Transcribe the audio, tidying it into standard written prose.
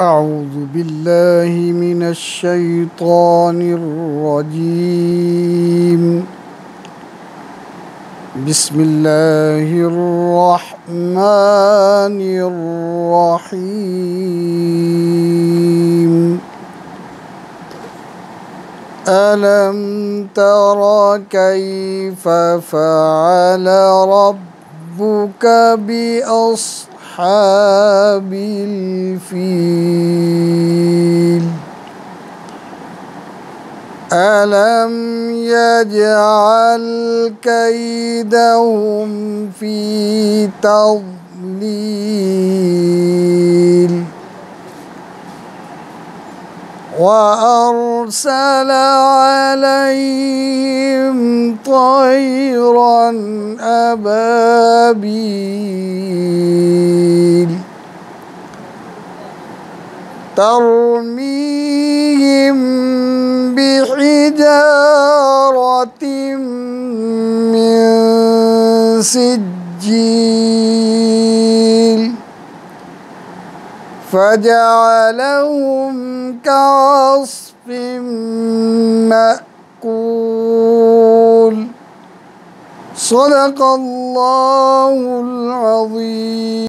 أعوذ بالله من الشيطان الرجيم. بسم الله الرحمن الرحيم. ألم تر كيف فعل ربك بأصحاب الفيل؟ ألم يجعل كيدهم في تضليل وأرسل عليهم طيرا أبابيل ترميهم بحجارة من سجيل فجعلهم كعصف مأكول. صدق الله العظيم.